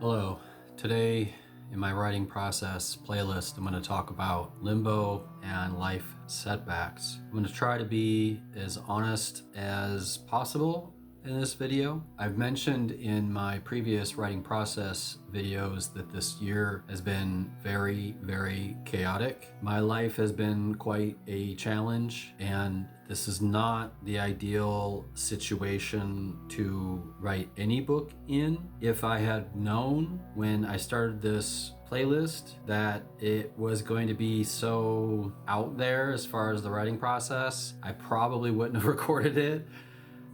Hello. Today in my writing process playlist, I'm going to talk about limbo and life setbacks. I'm going to try to be as honest as possible in this video. I've mentioned in my previous writing process videos that this year has been very, very chaotic. My life has been quite a challenge, and this is not the ideal situation to write any book in. If I had known when I started this playlist that it was going to be so out there as far as the writing process, I probably wouldn't have recorded it.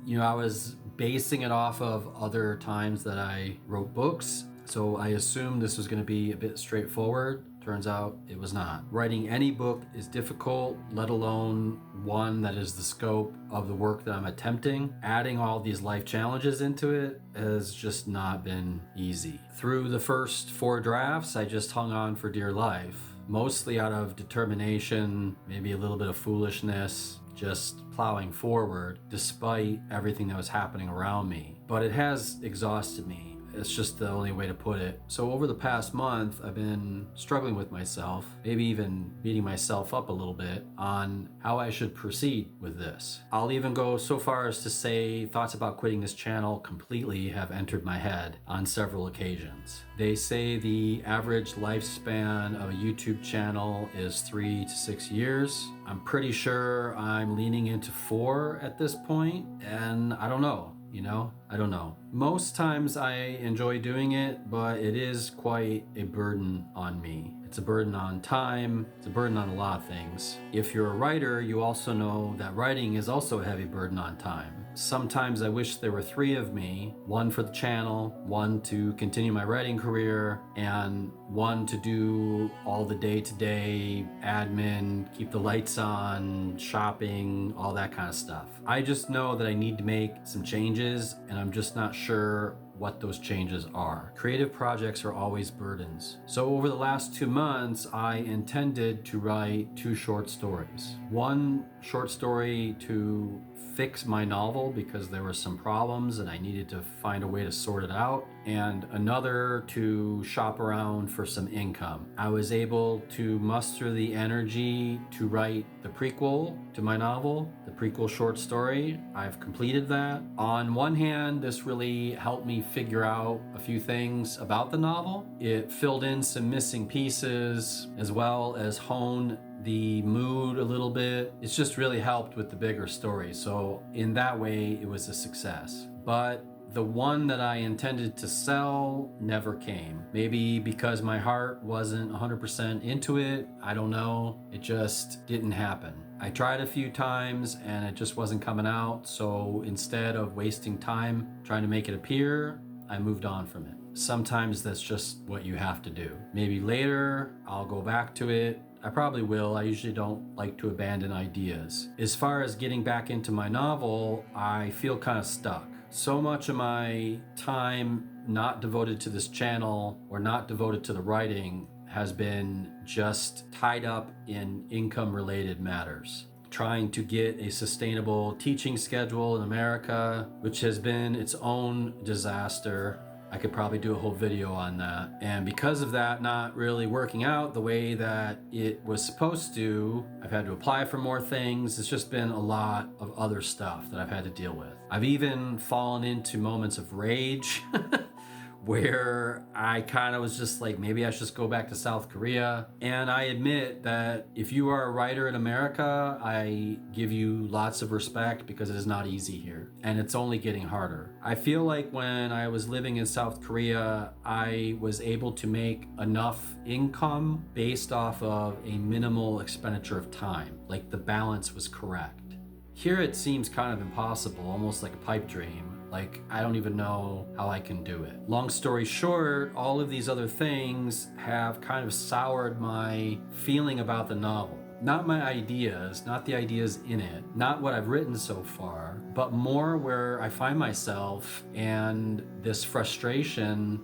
I was basing it off of other times that I wrote books, so I assumed this was going to be a bit straightforward. Turns out it was not. Writing any book is difficult, let alone one that is the scope of the work that I'm attempting. Adding all these life challenges into it has just not been easy. Through the first 4 drafts, I just hung on for dear life, mostly out of determination, maybe a little bit of foolishness, just plowing forward despite everything that was happening around me. But it has exhausted me. It's just the only way to put it. So over the past month, I've been struggling with myself, maybe even beating myself up a little bit on how I should proceed with this. I'll even go so far as to say thoughts about quitting this channel completely have entered my head on several occasions. They say the average lifespan of a YouTube channel is 3 to 6 years. I'm pretty sure I'm leaning into 4 at this point, and I don't know. I don't know. Most times I enjoy doing it, but it is quite a burden on me. It's a burden on time. It's a burden on a lot of things. If you're a writer, you also know that writing is also a heavy burden on time. Sometimes I wish there were 3 of me, 1 for the channel, 1 to continue my writing career, and 1 to do all the day-to-day admin, keep the lights on, shopping, all that kind of stuff. I just know that I need to make some changes, and I'm just not sure what those changes are. Creative projects are always burdens. So over the last 2 months, I intended to write 2 short stories. 1 short story to fix my novel because there were some problems and I needed to find a way to sort it out, and another to shop around for some income. I was able to muster the energy to write the prequel to my novel, the prequel short story. I've completed that. On one hand, this really helped me figure out a few things about the novel. It filled in some missing pieces as well as hone the mood a little bit. It's just really helped with the bigger story. So in that way, it was a success. But the one that I intended to sell never came. Maybe because my heart wasn't 100% into it. I don't know. It just didn't happen. I tried a few times and it just wasn't coming out. So instead of wasting time trying to make it appear, I moved on from it. Sometimes that's just what you have to do. Maybe later I'll go back to it. I probably will. I usually don't like to abandon ideas. As far as getting back into my novel, I feel kind of stuck. So much of my time not devoted to this channel or not devoted to the writing has been just tied up in income-related matters. Trying to get a sustainable teaching schedule in America, which has been its own disaster. I could probably do a whole video on that. And because of that not really working out the way that it was supposed to, I've had to apply for more things. It's just been a lot of other stuff that I've had to deal with. I've even fallen into moments of rage where I kind of was just like, maybe I should just go back to South Korea. And I admit that if you are a writer in America, I give you lots of respect because it is not easy here. And it's only getting harder. I feel like when I was living in South Korea, I was able to make enough income based off of a minimal expenditure of time. Like the balance was correct. Here it seems kind of impossible, almost like a pipe dream. Like, I don't even know how I can do it. Long story short, all of these other things have kind of soured my feeling about the novel. Not my ideas, not the ideas in it, not what I've written so far, but more where I find myself and this frustration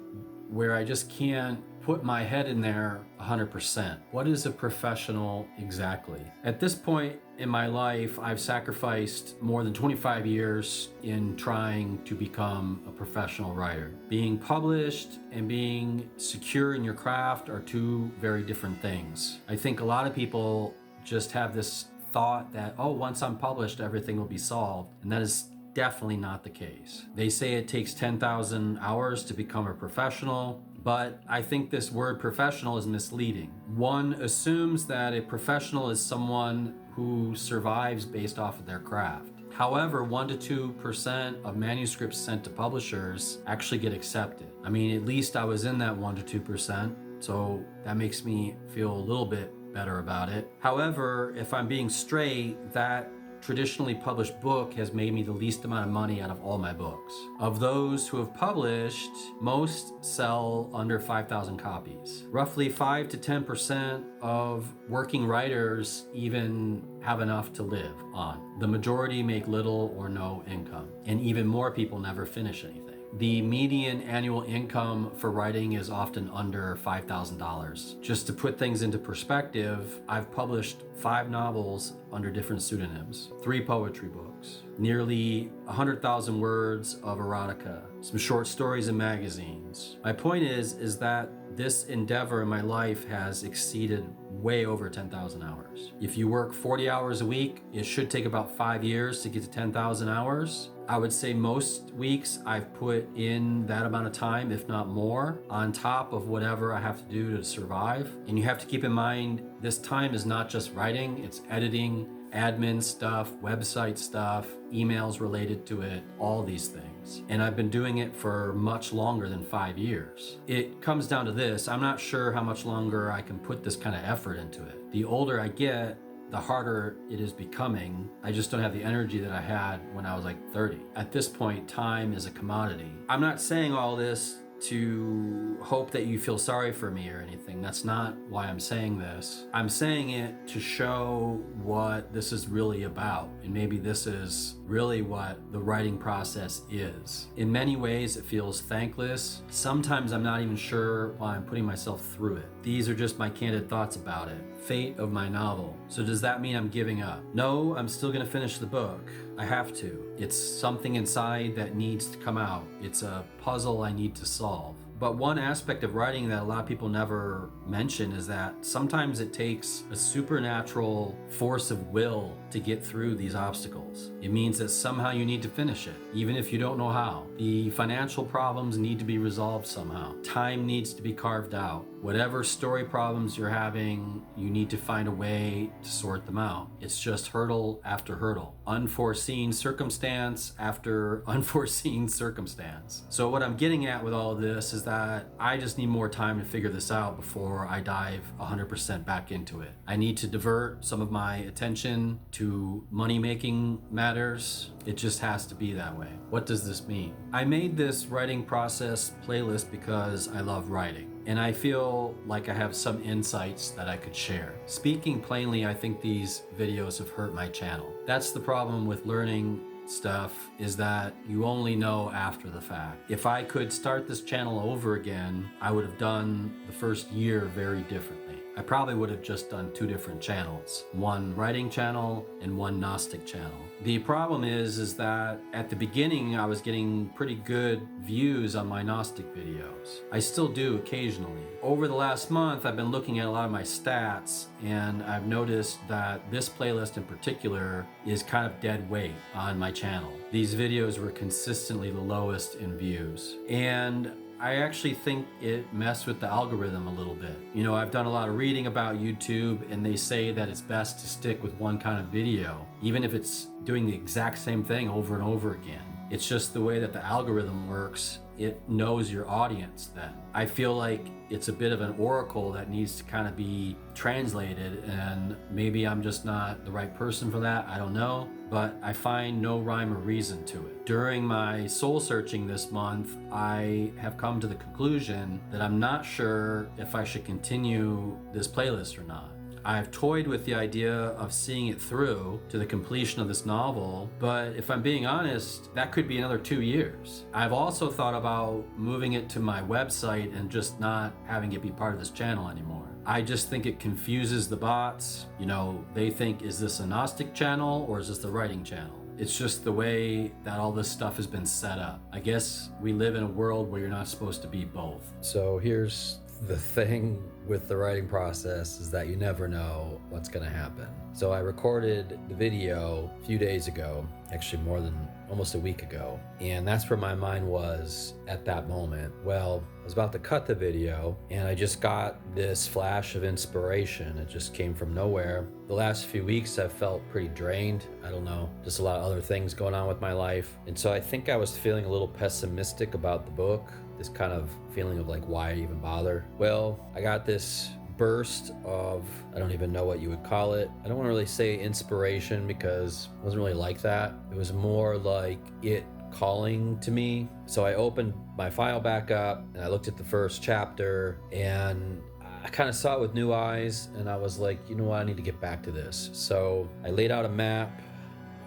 where I just can't put my head in there 100%. What is a professional exactly? At this point in my life, I've sacrificed more than 25 years in trying to become a professional writer. Being published and being secure in your craft are two very different things. I think a lot of people just have this thought that, oh, once I'm published, everything will be solved. And that is definitely not the case. They say it takes 10,000 hours to become a professional, but I think this word professional is misleading. One assumes that a professional is someone who survives based off of their craft. However, 1% to 2% of manuscripts sent to publishers actually get accepted. I mean, at least I was in that 1% to 2%, so that makes me feel a little bit better about it. However, if I'm being straight, that traditionally published book has made me the least amount of money out of all my books. Of those who have published, most sell under 5,000 copies. Roughly 5 to 10% of working writers even have enough to live on. The majority make little or no income, and even more people never finish anything. The median annual income for writing is often under $5,000. Just to put things into perspective, I've published 5 novels under different pseudonyms, 3 poetry books, nearly 100,000 words of erotica, some short stories in magazines. My point is that this endeavor in my life has exceeded way over 10,000 hours. If you work 40 hours a week, it should take about 5 years to get to 10,000 hours. I would say most weeks I've put in that amount of time, if not more, on top of whatever I have to do to survive. And you have to keep in mind, this time is not just writing, it's editing, admin stuff, website stuff, emails related to it, all these things. And I've been doing it for much longer than 5 years. It comes down to this, I'm not sure how much longer I can put this kind of effort into it. The older I get, the harder it is becoming. I just don't have the energy that I had when I was like 30. At this point, time is a commodity. I'm not saying all this to hope that you feel sorry for me or anything. That's not why I'm saying this. I'm saying it to show what this is really about. And maybe this is really what the writing process is. In many ways, it feels thankless. Sometimes I'm not even sure why I'm putting myself through it. These are just my candid thoughts about it. Fate of my novel. So does that mean I'm giving up? No, I'm still gonna finish the book. I have to. It's something inside that needs to come out. It's a puzzle I need to solve. But one aspect of writing that a lot of people never mention is that sometimes it takes a supernatural force of will to get through these obstacles. It means that somehow you need to finish it, even if you don't know how. The financial problems need to be resolved somehow. Time needs to be carved out. Whatever story problems you're having, you need to find a way to sort them out. It's just hurdle after hurdle. Unforeseen circumstance after unforeseen circumstance. So what I'm getting at with all of this is that I just need more time to figure this out before I dive 100% back into it. I need to divert some of my attention to money-making matters. It just has to be that way. What does this mean? I made this writing process playlist because I love writing, and I feel like I have some insights that I could share. Speaking plainly, I think these videos have hurt my channel. That's the problem with learning stuff, is that you only know after the fact. If I could start this channel over again, I would have done the first year very differently. I probably would have just done 2 different channels, one writing channel and one Gnostic channel. The problem is that at the beginning I was getting pretty good views on my Gnostic videos. I still do occasionally. Over the last month, I've been looking at a lot of my stats, and I've noticed that this playlist in particular is kind of dead weight on my channel. These videos were consistently the lowest in views, and I actually think it messed with the algorithm a little bit. You know, I've done a lot of reading about YouTube, and they say that it's best to stick with one kind of video, even if it's doing the exact same thing over and over again. It's just the way that the algorithm works. It knows your audience then. I feel like it's a bit of an oracle that needs to kind of be translated, and maybe I'm just not the right person for that, I don't know, but I find no rhyme or reason to it. During my soul searching this month, I have come to the conclusion that I'm not sure if I should continue this playlist or not. I've toyed with the idea of seeing it through to the completion of this novel, but if I'm being honest, that could be another 2 years. I've also thought about moving it to my website and just not having it be part of this channel anymore. I just think it confuses the bots. You know, they think, is this a Gnostic channel or is this the writing channel? It's just the way that all this stuff has been set up. I guess we live in a world where you're not supposed to be both. So here's the thing with the writing process, is that you never know what's gonna happen. So I recorded the video a few days ago, actually more than almost a week ago, and that's where my mind was at that moment. Well, I was about to cut the video and I just got this flash of inspiration. It just came from nowhere. The last few weeks I've felt pretty drained. I don't know, just a lot of other things going on with my life. And so I think I was feeling a little pessimistic about the book, this kind of feeling of like, why even bother? Well, I got this burst of, I don't even know what you would call it. I don't want to really say inspiration because it wasn't really like that. It was more like it calling to me. So I opened my file back up and I looked at the first chapter and I kind of saw it with new eyes, and I was like, you know what, I need to get back to this. So I laid out a map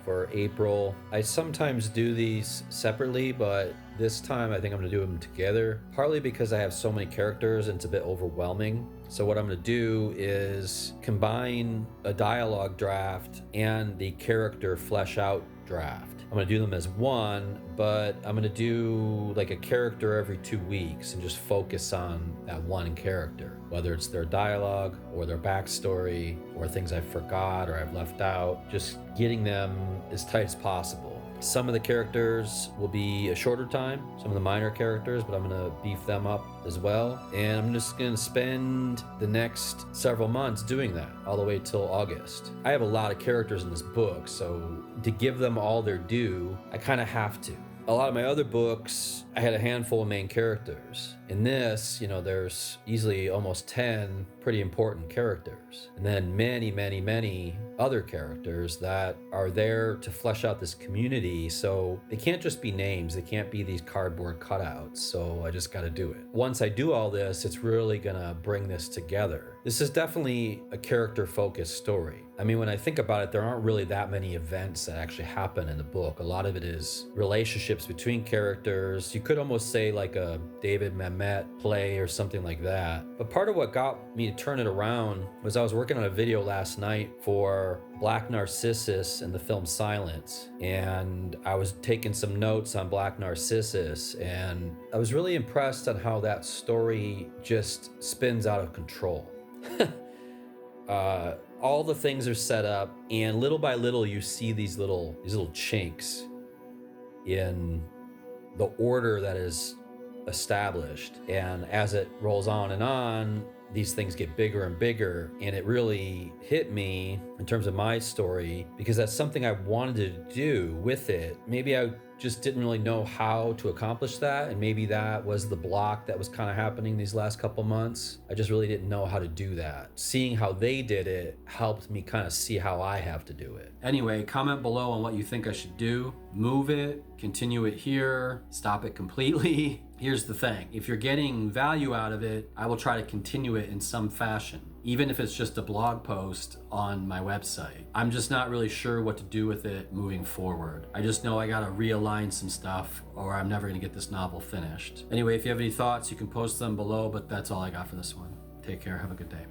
for April. I sometimes do these separately, but this time I think I'm gonna do them together, partly because I have so many characters and it's a bit overwhelming. So what I'm gonna do is combine a dialogue draft and the character flesh out draft. I'm gonna do them as one, but I'm gonna do like a character every 2 weeks and just focus on that one character, whether it's their dialogue or their backstory or things I forgot or I've left out, just getting them as tight as possible. Some of the characters will be a shorter time, some of the minor characters, but I'm gonna beef them up as well. And I'm just gonna spend the next several months doing that, all the way till August. I have a lot of characters in this book, so to give them all their due, I kind of have to. A lot of my other books, I had a handful of main characters. In this, you know, there's easily almost 10 pretty important characters. And then many, many, many other characters that are there to flesh out this community. So they can't just be names. They can't be these cardboard cutouts. So I just got to do it. Once I do all this, it's really gonna bring this together. This is definitely a character-focused story. I mean, when I think about it, there aren't really that many events that actually happen in the book. A lot of it is relationships between characters. You could almost say like a David Mamet play or something like that. But part of what got me to turn it around was I was working on a video last night for Black Narcissus and the film Silence. And I was taking some notes on Black Narcissus, and I was really impressed on how that story just spins out of control. All the things are set up, and little by little you see these little chinks in the order that is established. And as it rolls on, these things get bigger and bigger. And it really hit me in terms of my story, because that's something I wanted to do with it. Maybe I just didn't really know how to accomplish that, and maybe that was the block that was kind of happening these last couple months. I just really didn't know how to do that. Seeing how they did it helped me kind of see how I have to do it. Anyway, comment below on what you think I should do. Move it, continue it here, stop it completely. Here's the thing, if you're getting value out of it, I will try to continue it in some fashion, even if it's just a blog post on my website. I'm just not really sure what to do with it moving forward. I just know I gotta realign some stuff or I'm never gonna get this novel finished. Anyway, if you have any thoughts, you can post them below, but that's all I got for this one. Take care, have a good day.